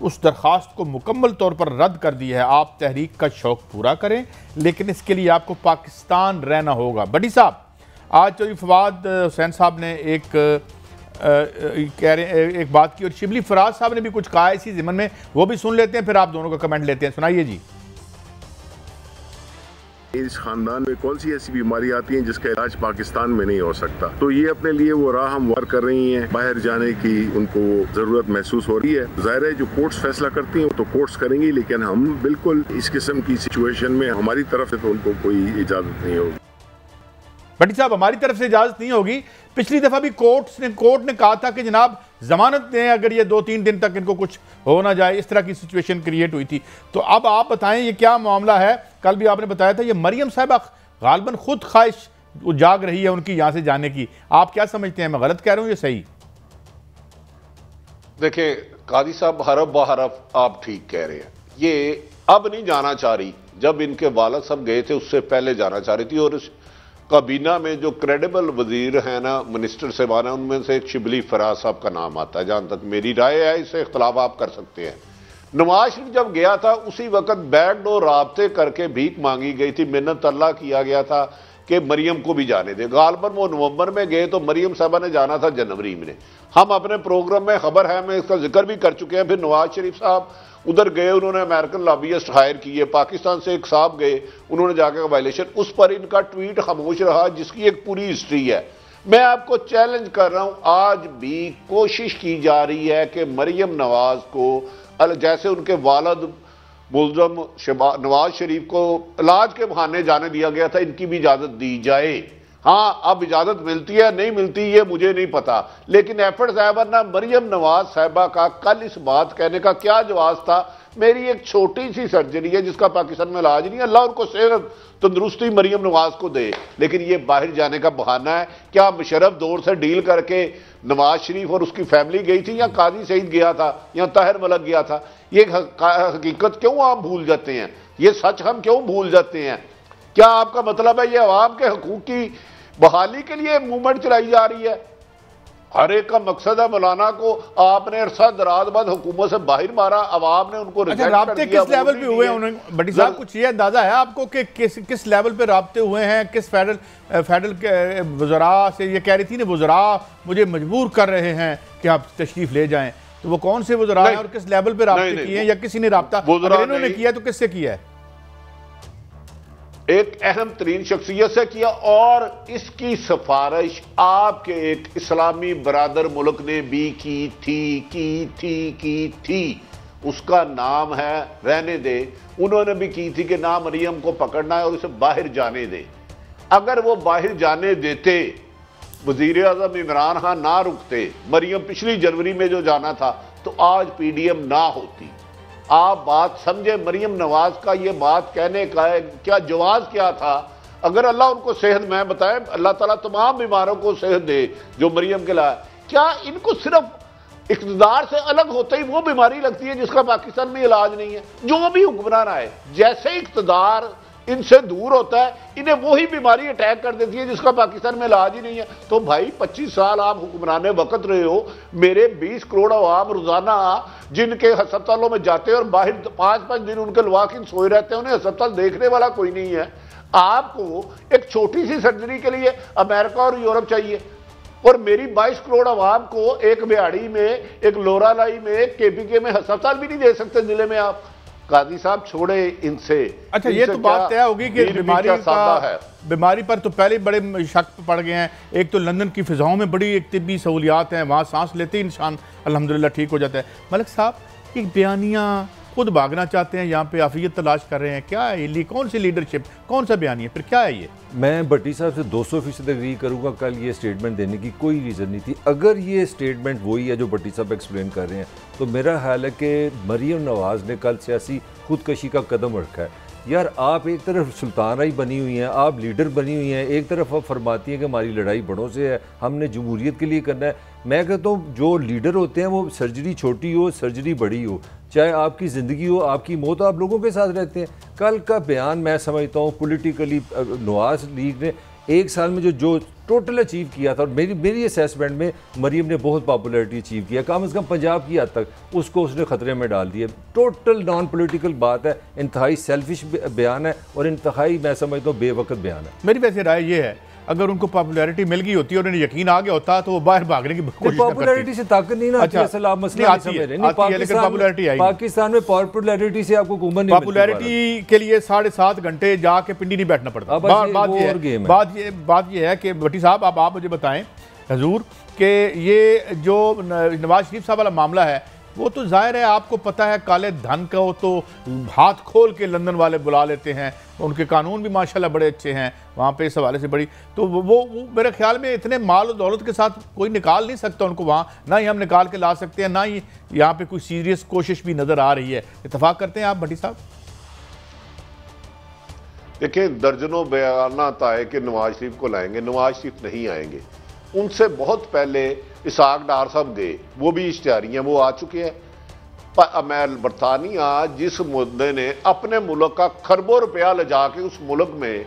उस दरख्वास्त को मुकम्मल तौर पर रद्द कर दिया है। आप तहरीक का शौक़ पूरा करें, लेकिन इसके लिए आपको पाकिस्तान रहना होगा। भट्टी साहब, आज चौधरी फवाद हुसैन साहब ने कह रहे हैं एक बात की, और शिबली फराज साहब ने भी कुछ कहा इसी ज़िमन में, वो भी सुन लेते हैं, फिर आप दोनों का कमेंट लेते हैं। सुनाइए जी। इस खानदान में कौन सी ऐसी बीमारी आती है जिसका इलाज पाकिस्तान में नहीं हो सकता, तो ये अपने लिए वो राह हमवार कर रही हैं। बाहर जाने की उनको जरूरत महसूस हो रही है। जाहिर है जो कोर्ट्स फैसला करती हैं तो कोर्ट्स करेंगी, लेकिन हम बिल्कुल इस किस्म की सिचुएशन में हमारी तरफ से तो उनको कोई इजाजत नहीं होगी। भट्टी साहब, हमारी तरफ से इजाजत नहीं होगी। पिछली दफा भी कोर्ट ने कहा था कि जनाब जमानत दें अगर ये 2-3 दिन तक इनको कुछ हो ना जाए, इस तरह की सिचुएशन क्रिएट हुई थी। तो अब आप बताएं ये क्या मामला है? कल भी आपने बताया था ये मरियम साहिबा गालबन खुद ख्वाहिश जाग रही है उनकी यहां से जाने की। आप क्या समझते हैं, मैं गलत कह रहा हूं ये सही? देखिए काजी साहब, हरफ बहरफ आप ठीक कह रहे हैं। ये अब नहीं जाना चाह रही, जब इनके वालिद साहब गए थे उससे पहले जाना चाह रही थी। और इस काबीना में जो क्रेडिबल वजीर हैं ना, मिनिस्टर साहबान है, उनमें से एक शिबली फराज साहब का नाम आता है, जहां तक मेरी राय है। इससे इख्तलाफ आप कर सकते हैं। नवाज शरीफ जब गया था उसी वक्त बैकडोर राब्ते करके भीख मांगी गई थी, मिन्नत अल्लाह किया गया था कि मरियम को भी जाने दे। गालबन वो नवंबर में गए तो मरियम साहबा ने जाना था जनवरी में। हम अपने प्रोग्राम में खबर है, मैं इसका जिक्र भी कर चुके हैं। फिर नवाज शरीफ साहब उधर गए, उन्होंने अमेरिकन लॉबियस्ट हायर किए। पाकिस्तान से एक साहब गए, उन्होंने जाकर वायलेशन, उस पर इनका ट्वीट खामोश रहा, जिसकी एक पूरी हिस्ट्री है। मैं आपको चैलेंज कर रहा हूं, आज भी कोशिश की जा रही है कि मरियम नवाज को, जैसे उनके वालिद मुल्ज़म नवाज शरीफ को इलाज के बहाने जाने दिया गया था, इनकी भी इजाजत दी जाए। हाँ, अब इजाजत मिलती है नहीं मिलती ये मुझे नहीं पता, लेकिन एफर्ट साहबा ना मरियम नवाज साहबा का कल इस बात कहने का क्या जवाब था? मेरी एक छोटी सी सर्जरी है जिसका पाकिस्तान में इलाज नहीं है, अल्लाह उनको सेहत तंदुरुस्ती मरियम नवाज को दे, लेकिन ये बाहर जाने का बहाना है। क्या मुशर्रफ दौर से डील करके नवाज शरीफ और उसकी फैमिली गई थी, या काजी सईद गया था, या ताहिर मलक गया था? ये हकीकत क्यों आप भूल जाते हैं? ये सच हम क्यों भूल जाते हैं? क्या आपका मतलब है ये अवाम के हकूक की बहाली के लिए मूवमेंट चलाई जा रही है? हर एक का मकसद है मौलाना को आपने अरसा दराज बाद हुकूमत से बाहर मारा, अवाम ने उनको अच्छा, राब्ते किस लेवल पे हुए हैं? बड़ी साहब कुछ ये अंदाजा है आपको कि किस लेवल पे राब्ते हुए हैं? किस फेडरल के वज़रा से? ये कह रही थी ना वज़रा मुझे मजबूर कर रहे हैं कि आप तशरीफ ले जाएं, तो वो कौन से वज़रा हैं और किस लेवल पे राब्ते किए हैं, या किसी ने राब्ता इन्होंने किया तो किससे किया है? एक अहम तरीन शख्सियत से किया, और इसकी सिफारिश आपके एक इस्लामी बरादर मुल्क ने भी की थी। उसका नाम है रहने दे। उन्होंने भी की थी कि ना मरियम को पकड़ना है और उसे बाहर जाने दे। अगर वो बाहर जाने देते, वजीर आजम इमरान खान ना रुकते, मरियम पिछली जनवरी में जो जाना था, तो आज पीडीएम ना होती। आप बात समझे, मरियम नवाज का ये बात कहने का क्या जवाब क्या था? अगर अल्लाह उनको सेहत, मैं बताएं, अल्लाह ताला तमाम बीमारों को सेहत दे जो मरियम के लाए, क्या इनको सिर्फ इक़्तिदार से अलग होते ही वो बीमारी लगती है जिसका पाकिस्तान में इलाज नहीं है? जो भी हुक्मरान आए, जैसे इक़्तिदार इनसे दूर होता है, इन्हें वही बीमारी अटैक कर देती है जिसका पाकिस्तान में इलाज ही नहीं है। तो भाई 25 साल आप हुक्मरान वक्त रहे हो, मेरे 20 करोड़ अवाम रोजाना जिनके अस्पतालों में जाते हैं और बाहर 5-5 दिन उनके लवाकिन सोए रहते हैं, उन्हें अस्पताल देखने वाला कोई नहीं है। आपको एक छोटी सी सर्जरी के लिए अमेरिका और यूरोप चाहिए, और मेरी 22 करोड़ अवाम को एक बिहाड़ी में, एक लोरालाई में, एक केपीके में अस्पताल भी नहीं दे सकते जिले में आप। काजी साहब छोड़े इनसे। अच्छा, ये तो बात तय होगी कि बीमारी पर तो पहले बड़े शक पड़ गए हैं। एक तो लंदन की फिजाओं में बड़ी एक तिब्बी सहूलियात हैं, वहाँ सांस लेते ही इंसान अल्हम्दुलिल्लाह ठीक हो जाता है। मलिक साहब, एक बयानिया खुद भागना चाहते हैं, यहाँ पे आफियत तलाश कर रहे हैं, क्या है ये? कौन सी लीडरशिप, कौन सा बयानिया, फिर क्या है ये? मैं भट्टी साहब से 200% एग्री करूँगा। कल ये स्टेटमेंट देने की कोई रीज़न नहीं थी। अगर ये स्टेटमेंट वही है जो भट्टी साहब एक्सप्लेन कर रहे हैं, तो मेरा ख्याल है कि मरियम नवाज़ ने कल सियासी खुदकशी का कदम रखा है। यार, आप एक तरफ सुल्ताना ही बनी हुई हैं, आप लीडर बनी हुई हैं, एक तरफ आप फरमाती हैं कि हमारी लड़ाई बड़ों से है, हमने जमहूरियत के लिए करना है। मैं कहता हूँ जो लीडर होते हैं वो सर्जरी छोटी हो सर्जरी बड़ी हो, चाहे आपकी ज़िंदगी हो आपकी मौत, आप लोगों के साथ रहते हैं। कल का बयान मैं समझता हूँ पोलिटिकली नवाज लीग ने 1 साल में जो टोटल अचीव किया था, और मेरी असेसमेंट में मरियम ने बहुत पॉपुलैरिटी अचीव किया, कम से कम पंजाब की हद तक उसको उसने ख़तरे में डाल दिया। टोटल नॉन पॉलिटिकल बात है, इंतहाई सेल्फिश बयान है और इंतहाई मैं समझता हूँ बेवकत बयान है। मेरी वैसे राय ये है, अगर उनको पॉपुलैरिटी मिल गई होती और उन्हें यकीन आ गया होता तो वो बाहर भागने की कोशिश पॉपुलैरिटी से ताकत नहीं ना आती। असल आप मसला नहीं समझ रहे। नहीं, पाकिस्तान में पॉपुलैरिटी से आपको हुकूमत नहीं, पॉपुलैरिटी के लिए 7.5 घंटे जाके पिंडी नहीं बैठना पड़ता। बात ये है कि भट्टी साहब अब आप मुझे बताएं हजूर कि ये जो नवाज शरीफ साहब वाला मामला है वो तो जाहिर है आपको पता है काले धन का, वो तो हाथ खोल के लंदन वाले बुला लेते हैं, उनके कानून भी माशाल्लाह बड़े अच्छे हैं वहाँ पे इस हवाले से बड़ी, तो वो मेरे ख्याल में इतने माल और दौलत के साथ कोई निकाल नहीं सकता उनको वहाँ, ना ही हम निकाल के ला सकते हैं, ना ही यहाँ पे कोई सीरियस कोशिश भी नज़र आ रही है। इत्तेफाक करते हैं आप भट्टी साहब? देखिए, दर्जनों बयान आता है कि नवाज शरीफ को लाएंगे, नवाज शरीफ नहीं आएंगे। उनसे बहुत पहले इसाक डार साहब गए, वो भी इश्तिहारी हैं, वो आ चुके हैं। मैं बरतानिया जिस मुद्दे ने अपने मुल्क का खरबों रुपया ले जाके उस मुल्क में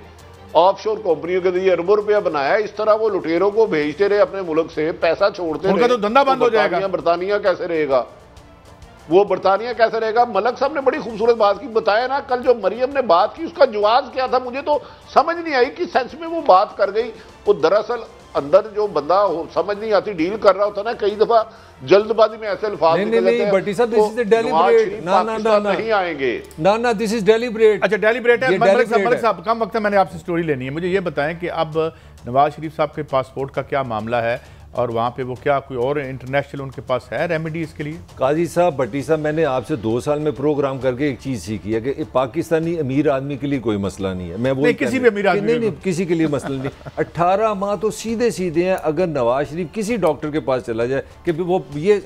ऑफशोर कंपनियों के लिए अरबों रुपया बनाया, इस तरह वो लुटेरों को भेजते रहे अपने मुल्क से, पैसा छोड़ते रहे, तो धंधा बंद हो जाएगा। बरतानिया कैसे रहेगा? वो बरतानिया कैसे रहेगा? मलक साहब ने बड़ी खूबसूरत बात की, बताया ना कल जो मरियम ने बात की उसका जवाब क्या था, मुझे तो समझ नहीं आई कि सेंस में वो बात कर गई। वो दरअसल अंदर जो बंदा समझ नहीं आती डील कर रहा होता ना, कई दफा जल्दबाजी में ऐसे अल्फाज नहीं भट्टी साहब, दिस इज डेलिब्रेट। नहीं आएंगे ना, दिस इज डेलिब्रेट। अच्छा, डेलिब्रेट है। मलिक साहब कम वक्त है, मैंने आपसे स्टोरी लेनी है, मुझे ये बताएं कि अब नवाज शरीफ साहब के पासपोर्ट का क्या मामला है और वहाँ पे वो क्या कोई और इंटरनेशनल उनके पास है रेमेडी इसके लिए? काजी साहब, भट्टी साहब, मैंने आपसे 2 साल में प्रोग्राम करके एक चीज़ सीखी है कि पाकिस्तानी अमीर आदमी के लिए कोई मसला नहीं है। मैं वो किसी भी अमीर आदमी नहीं, किसी के लिए मसला नहीं। 18 माह तो सीधे सीधे हैं। अगर नवाज शरीफ किसी डॉक्टर के पास चला जाए कि वो ये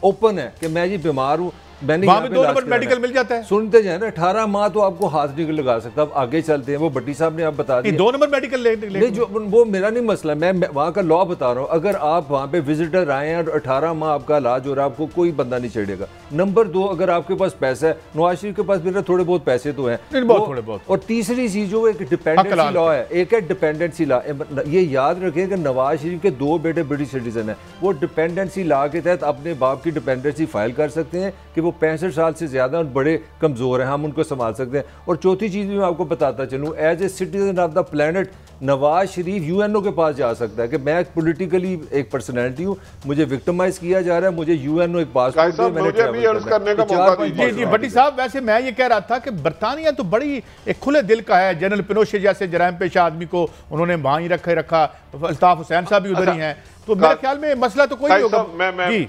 ओपन है कि मैं जी बीमार हूँ, मैंने वहाँ पे 2 नंबर मेडिकल मिल जाता है, सुनते जाए ना, 18 माह तो आपको हाथ नहीं लगा सकता। अब आगे चलते हैं, वो भट्टी साहब ने आप बता दिया 2 नंबर मेडिकल नहीं, जो वो मेरा नहीं मसला, मैं वहाँ का लॉ बता रहा हूँ। अगर आप वहाँ पे विजिटर आए हैं और 18 माह आपका इलाज हो रहा है, आपको कोई बंदा नहीं चढ़ेगा। नंबर 2, अगर आपके पास पैसा है, नवाज शरीफ के पास मेरा थोड़े बहुत पैसे तो हैं, थोड़े बहुत। और तीसरी चीज जो एक डिपेंडेंसी लॉ है, एक है डिपेंडेंसी लॉ। ये याद रखें कि नवाज शरीफ के 2 बेटे ब्रिटिश सिटीजन है, वो डिपेंडेंसी लॉ के तहत अपने बाप की डिपेंडेंसी फाइल कर सकते हैं कि वो 65 साल से ज़्यादा और बड़े कमज़ोर हैं, हम उनको संभाल सकते हैं। और चौथी चीज़ भी मैं आपको बताता चलूँ, as a citizen of the planet Nawaz Sharif UNO के पास जा सकता है कि मैं पॉलिटिकली एक पर्सनैलिटी हूँ, मुझे विक्टिमाइज किया जा रहा है, मुझे यूएनओ एक पासपोर्ट दे, मैंने जी भट्टी साहब, वैसे मैं ये कह रहा था कि बरतानिया तो बड़ी एक खुले दिल का है। जनरल पिनोशे जैसे जराइम पेशा आदमी को उन्होंने वहाँ ही रखा, अल्ताफ हुसैन साहब भी उधर ही हैं, तो मेरे ख्याल में मसला तो कोई नहीं होगा। जी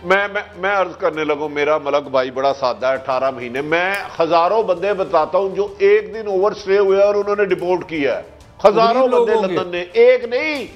मैं अर्ज करने लगूं, मेरा मलक भाई बड़ा सादा है। 18 महीने मैं हजारों बंदे बताता हूं जो एक दिन ओवर स्टे हुए और उन्होंने डिपोर्ट किया है। हजारों बंदे लंदन ने, एक नहीं,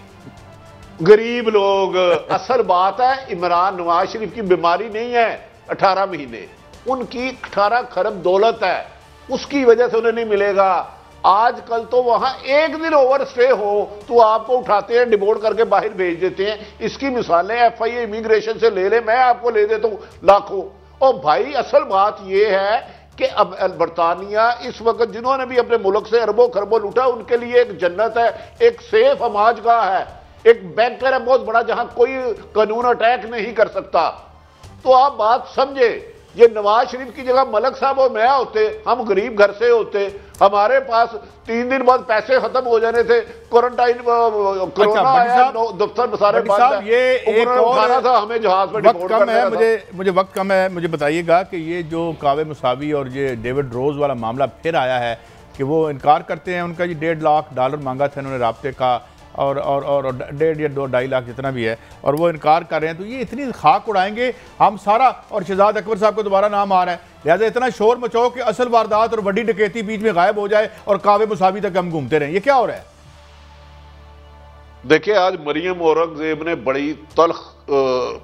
गरीब लोग। असल बात है, इमरान नवाज शरीफ की बीमारी नहीं है 18 महीने, उनकी 18 खरब दौलत है, उसकी वजह से उन्हें नहीं मिलेगा। आजकल तो वहां एक दिन ओवर स्टे हो तो आपको उठाते हैं, डिपोर्ट करके बाहर भेज देते हैं। इसकी मिसालें FIA इमिग्रेशन से ले ले, मैं आपको ले देता हूं लाखों। और भाई असल बात यह है कि अब बरतानिया इस वक्त जिन्होंने भी अपने मुल्क से अरबों खरबों लूटा, उनके लिए एक जन्नत है, एक सेफ समाजगाह है, एक बैंकर है बहुत बड़ा जहां कोई कानून अटैक नहीं कर सकता। तो आप बात समझे, ये नवाज शरीफ की जगह मलक साहब और मैं होते, हम गरीब घर से होते, हमारे पास 3 दिन बाद पैसे खत्म हो जाने थे, क्वारंटाइन कोरोना आया, दफ्तर सारे बंद है, ये एक उठाना था हमें जहाज में डिपोर्ट करना था। मुझे वक्त कम है, मुझे बताइएगा कि ये जो कावे मुसावी और ये डेविड रोज वाला मामला फिर आया है कि वो इनकार करते हैं, उनका जी $1.5 लाख मांगा था इन्होंने राब्ते का और 1.5 या 2.5 लाख जितना भी है, और वो इनकार कर रहे हैं। तो ये इतनी खाक उड़ाएंगे हम सारा, और शहजाद अकबर साहब को दोबारा नाम आ रहा है, लिहाजा इतना शोर मचाओ कि असल वारदात और बड़ी डकैती बीच में गायब हो जाए और कावे मुसावी तक हम घूमते रहें। ये क्या हो रहा है? देखिए, आज मरियम औरंगजेब ने बड़ी तल्ख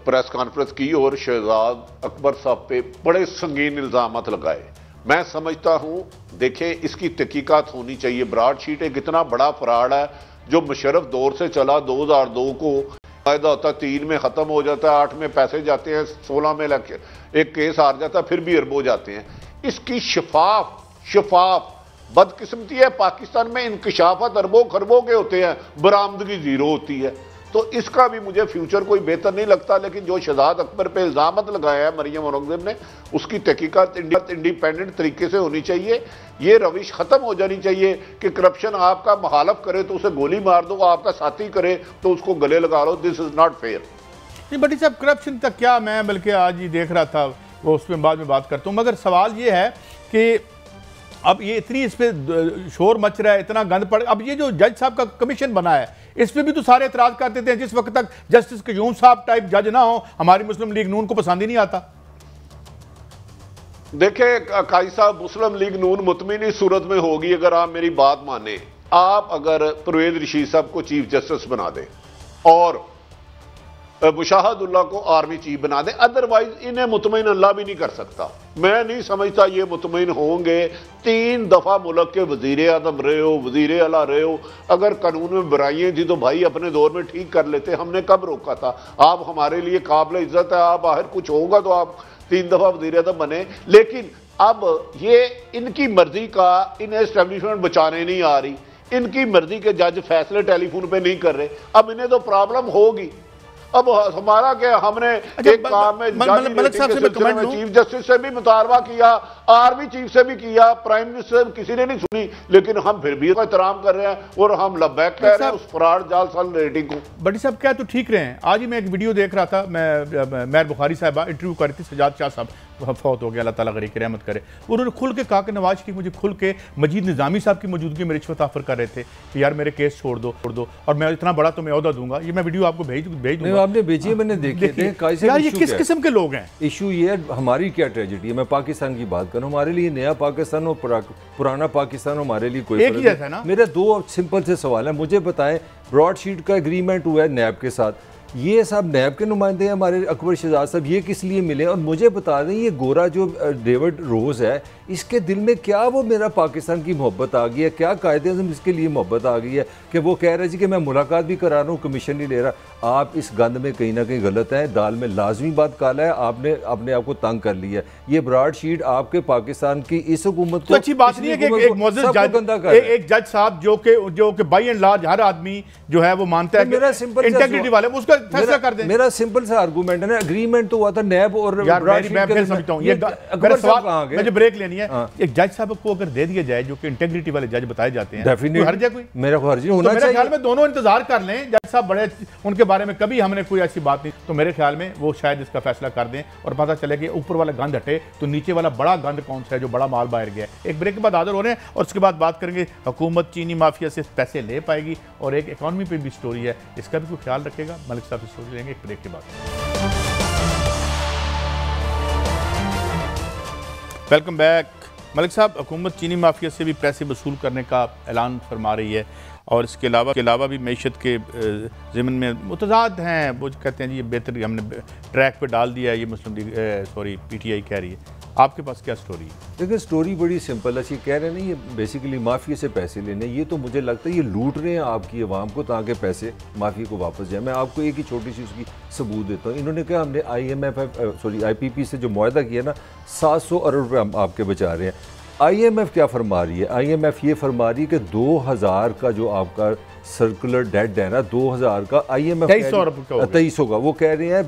प्रेस कॉन्फ्रेंस की और शहजाद अकबर साहब पे बड़े संगीन इल्जामात लगाए। मैं समझता हूं, देखिए, इसकी तहकीकात होनी चाहिए। ब्रॉडशीट एक इतना बड़ा फ्रॉड है जो मुशर्रफ दौर से चला, 2002 को फायदा होता, 3 में खत्म हो जाता है, 8 में पैसे जाते हैं, 16 में एक केस हार जाता है, फिर भी अरबों जाते हैं। इसकी शफाफ बदकिस्मती है, पाकिस्तान में इंकशाफात अरबों खरबों के होते हैं, बरामदगी 0 होती है। तो इसका भी मुझे फ्यूचर कोई बेहतर नहीं लगता। लेकिन जो शहजाद अकबर पे इल्जामत लगाया है मरियम औरंगजेब ने, उसकी तहकीकात इंडिपेंडेंट तरीके से होनी चाहिए। ये रविश खत्म हो जानी चाहिए कि करप्शन आपका मुखालफ करे तो उसे गोली मार दो, आपका साथी करे तो उसको गले लगा लो। This is not fair. नहीं भट्टी साहब, करप्शन तक क्या, मैं बल्कि आज ही देख रहा था, वो उसमें बाद में बात करता हूँ, मगर सवाल ये है कि अब ये इतनी इस पर शोर मच रहा है, इतना गंद पड़, अब ये जो जज साहब का कमीशन बना है इस पर भी तो सारे एतराज करते थे। जिस वक्त तक जस्टिस क्यूम साहब टाइप जज ना हो, हमारी मुस्लिम लीग नून को पसंद ही नहीं आता। देखिए काजी साहब, मुस्लिम लीग नून मुतमिन इस सूरत में होगी अगर आप मेरी बात माने। आप अगर परवेज रशीद साहब को चीफ जस्टिस बना दें और मुशाहदुल्लाह को आर्मी चीफ बना दें, अदरवाइज इन्हें मुतमिन अल्लाह भी नहीं कर सकता। मैं नहीं समझता ये मुतमिन होंगे। 3 दफा मुल्क के वजीर आजम रहे हो, वजीर आला रहे हो, अगर कानून में बुराइयां थी तो भाई अपने दौर में ठीक कर लेते। हमने कब रोका था? आप हमारे लिए काबिल इज्जत है, आप बाहर कुछ होगा तो आप 3 दफा वजीर आजम बने। लेकिन अब ये इनकी मर्जी का, इन्हें एस्टेब्लिशमेंट बचाने नहीं आ रही, इनकी मर्जी के जज फैसले टेलीफोन पे नहीं कर रहे। अब इन्हें तो प्रॉब्लम होगी। अब हमारा क्या, हमने एक काम में चीफ जस्टिस से भी मुतालबा किया, आर्मी चीफ से भी किया, प्राइम मिनिस्टर किसी ने नहीं सुनी, लेकिन हम फिर भी एहतराम कर रहे हैं और हम लब्बैक कह रहे हैं उस फराड जालसाल रेटिंग को। भट्टी साहब क्या तो ठीक रहे हैं। आज ही मैं एक वीडियो देख रहा था, मैं मेहर बुखारी साहब इंटरव्यू कर रही थी, सजाद शाह साहब फौत हो गया, अल्लाह ताला गरीब की रहमत करे। उन्होंने खुल के कहा कि नवाज शरीफ मुझे खुल के मजीद निजामी साहब की मौजूदगी में रिश्वत ऑफर कर रहे थे कि यार मेरे केस छोड़ दो और मैं इतना बड़ा तुम्हें ओहदा दूंगा। ये मैं वीडियो आपको भेज दूंगा, आपने भेजी, मैंने देखे थे। यार ये किस किस्म के लोग हैं? इशू ये है, हमारी क्या ट्रेजेडी है। मैं पाकिस्तान की बात करूं, हमारे लिए नया पाकिस्तान और पुराना पाकिस्तान हमारे लिए कोई एक ही जैसा है ना। मेरे 2 सिंपल से सवाल है, मुझे बताएं ब्रॉडशीट का एग्रीमेंट हुआ है नैब के साथ, ये साहब नैब के नुमाइंदे हैं हमारे अकबर शहजाद साहब, ये किस लिए मिले? और मुझे बता दें ये गोरा जो डेविड रोज़ है, इसके दिल में क्या वो मेरा पाकिस्तान की मोहब्बत आ गई है? क्या कायदे आज़म इसके लिए मोहब्बत आ गई है कि वो कह रहे जी कि मैं मुलाकात भी करा रहा हूँ, कमीशन नहीं ले रहा? आप इस गंद में कहीं ना कहीं गलत है। दाल में लाजमी बात काला है, आपने अपने आप को तंग कर लिया है। ये ब्रॉड शीट आपके पाकिस्तान की इस हुकूमत को अच्छी बात नहीं है कि एक जज साहब जो कि बाई एंड लार्ज हर आदमी जो है वो मानता है मेरा सिंपल इंटेग्रिटी वाले, उसका फैसला कर दें। मेरा सिंपल सा आर्गूमेंट है ना, एग्रीमेंट तो हुआ था नैब और मुझे ब्रेक लेनी है। एक जज साहब को अगर दे दिया जाए जो कि इंटेग्रिटी वाले जज बताए जाते हैं, डेफिनेटली कोई मेरा हर्जी होना चाहिए। मेरे ख्याल में दोनों इंतजार कर लें। जज साहब बड़े, उनके बारे में कभी हमने कोई ऐसी बात नहीं, तो मेरे ख्याल में वो शायद इसका फैसला कर दें और पता चले कि ऊपर वाला गंद हटे तो नीचे वाला बड़ा गंद कौन सा है जो बड़ा माल बाहर गया है। एक ब्रेक के बाद हाजिर हो रहे हैं और उसके बाद बात करेंगे हुकूमत चीनी माफिया से पैसे ले पाएगी और एक इकॉनमी पे भी स्टोरी है, इसका भी कोई ख्याल रखेगा। मलिक साहब से स्टोरी लेंगे एक ब्रेक के बाद। Welcome back. मलिक साहब, हुकूमत चीनी माफिया से भी पैसे वसूल करने का ऐलान फरमा रही है और इसके अलावा भी मईशत के ज़िमन में मुतज़ाद हैं। वो कहते हैं जी ये बेहतर हमने ट्रैक पे डाल दिया है, ये मुस्लिम लीग PTI कह रही है। आपके पास क्या स्टोरी है? देखिए स्टोरी बड़ी सिंपल है। ये कह रहे हैं ना, ये बेसिकली माफिया से पैसे लेने, ये तो मुझे लगता है ये लूट रहे हैं आपकी आवाम को ताकि पैसे माफिया को वापस जाए। मैं आपको एक ही छोटी सी उसकी सबूत देता हूँ। इन्होंने कहा हमने IPP से जो मुआहदा किया ना, 700 अरब रुपये हम आपके बचा रहे हैं। IMF क्या फरमा रही है? IMF ये फरमा रही है कि 2000 का जो आपका सर्कुलर डेट है ना, 2000 का IMF 2300 का, वो कह रहे हैं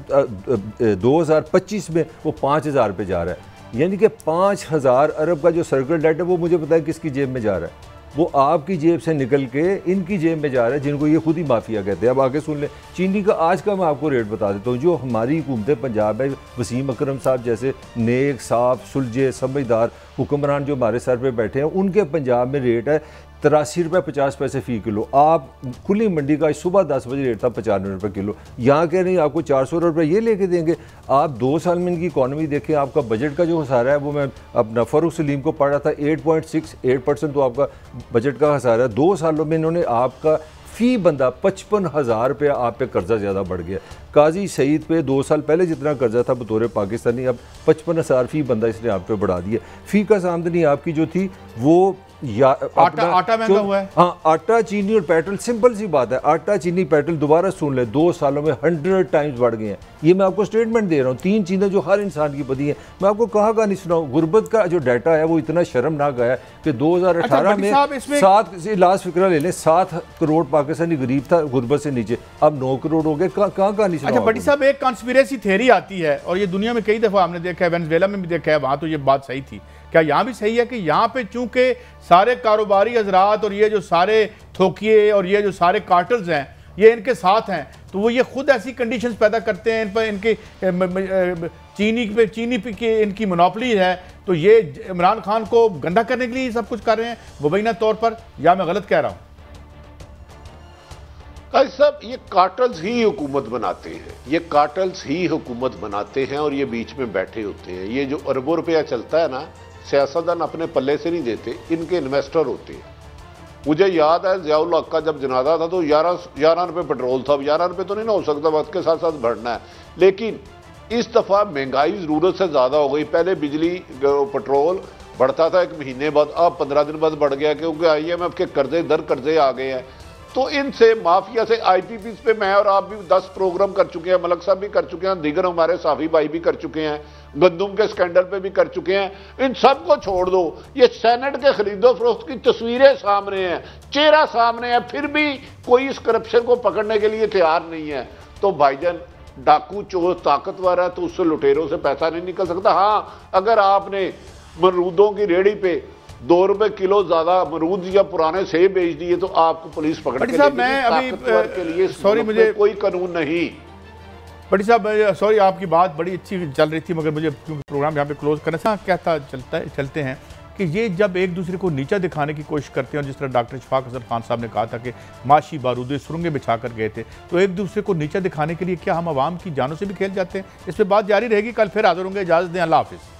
2025 में वो 5000 पे जा रहा है। यानी कि 5000 अरब का जो सर्कुलर डेट है वो मुझे पता है किसकी जेब में जा रहा है, वो आपकी जेब से निकल के इनकी जेब में जा रहा है, जिनको ये खुद ही माफिया कहते हैं। अब आगे सुन लें। चीनी का आज का मैं आपको रेट बता देता हूँ। जो हमारी हुकूमत पंजाब है, वसीम अकरम साहब जैसे नेक साफ सुलझे समझदार हुक्मरान जो हमारे सर पे बैठे हैं, उनके पंजाब में रेट है 83 रुपये 50 पैसे फ़ी किलो। आप खुली मंडी का सुबह 10 बजे रेट था 95 रुपये किलो, यहाँ कह रहे हैं आपको 400 रुपये ये लेके देंगे। आप 2 साल में इनकी इकॉनमी देखें, आपका बजट का जो खसारा है वो मैं अपना फ़ारूक सलीम को पढ़ा था 8.68% तो आपका बजट का खसारा है। 2 सालों में इन्होंने आपका फ़ी बंदा 55,000 रुपये आप पे कर्जा ज़्यादा बढ़ गया। काजी सईद पे 2 साल पहले जितना कर्जा था बतौर पाकिस्तानी, अब 55,000 फी बंदा इसने आप पे बढ़ा दिया। फी का आमदनी आपकी जो थी वो आटा महंगा हुआ है। हाँ, आटा, चीनी और पेट्रोल, सिंपल सी बात है, आटा, चीनी, पेट्रोल दोबारा सुन ले 2 सालों में 100 टाइम्स बढ़ गए हैं। ये मैं आपको स्टेटमेंट दे रहा हूँ, 3 चीज़ें जो हर इंसान की पता है। मैं आपको कहाँ नहीं सुनाऊँ, गुर्बत का जो डाटा है वो इतना शर्मनाक आया कि 2018 में 7 लास्ट फिक्रा ले लें, 7 करोड़ पाकिस्तानी गरीब था गुर्बत से नीचे, अब 9 करोड़ हो गए। कहाँ नहीं सुना। अच्छा बड़ी साहब, एक कॉन्स्पिरेसी थ्योरी आती है और ये दुनिया में कई दफ़ा हमने देखा है, वेनेजुएला में भी देखा है, वहाँ तो ये बात सही थी। क्या यहाँ भी सही है कि यहाँ पे चूंकि सारे कारोबारी हजरात और ये जो सारे थोकिए और ये जो सारे कार्टल्स हैं ये इनके साथ हैं, तो वो ये खुद ऐसी कंडीशंस पैदा करते हैं, इन पर इनकी चीनी पे की इनकी मोनोपोली है, तो ये इमरान खान को गंदा करने के लिए सब कुछ कर रहे हैं मुबैना तौर पर, या मैं गलत कह रहा हूँ? साहब ये कार्टल्स ही हुकूमत बनाते हैं, ये कार्टल्स ही हुकूमत बनाते हैं और ये बीच में बैठे होते हैं। ये जो अरबों रुपया चलता है ना, सियासतदान अपने पल्ले से नहीं देते, इनके इन्वेस्टर होते हैं। मुझे याद है ज़ियाउल हक का जब जनाजा था तो 11 रुपये पेट्रोल था। अब 11 रुपये तो नहीं ना हो सकता, वक्त के साथ साथ बढ़ना है, लेकिन इस दफ़ा महंगाई ज़रूरत से ज़्यादा हो गई। पहले बिजली पेट्रोल बढ़ता था 1 महीने बाद, अब 15 दिन बाद बढ़ गया क्योंकि IMF के कर्जे दर कर्जे आ गए हैं। तो इनसे माफिया से IPPs पे मैं और आप भी 10 प्रोग्राम कर चुके हैं, मलक साहब भी कर चुके हैं, दीगर हमारे साफी भाई भी कर चुके हैं, गंदुम के स्कैंडल पे भी कर चुके हैं। इन सब को छोड़ दो, ये सेनेट के खरीदो फरोख्त की तस्वीरें सामने हैं, चेहरा सामने है, फिर भी कोई इस करप्शन को पकड़ने के लिए तैयार नहीं है। तो भाईजान डाकू चोर ताकतवर है तो उससे लुटेरों से पैसा नहीं निकल सकता। हाँ, अगर आपने मरूदों की रेहड़ी पे 2 रुपए किलो ज्यादा अमरूद या पुराने सेब बेच दिए तो आपको पुलिस पकड़ के लेगी। मैं ताकतवर के लिए सॉरी मुझे कोई कानून नहीं। बड़ी साहब सॉरी, आपकी बात बड़ी अच्छी चल रही थी, मगर मुझे क्योंकि प्रोग्राम यहाँ पे क्लोज करना था, क्या था चलते हैं कि ये जब एक दूसरे को नीचा दिखाने की कोशिश करते हैं, और जिस तरह डॉक्टर इशफाक अजहर खान साहब ने कहा था कि माशी बारूद सुरंगें बिछा कर गए थे, तो एक दूसरे को नीचा दिखाने के लिए क्या हम आवाम की जानों से भी खेल जाते हैं? इस पर बात जारी रहेगी, कल फिर हाजिर होंगे। इजाज़त दें, अल्लाह हाफिज़।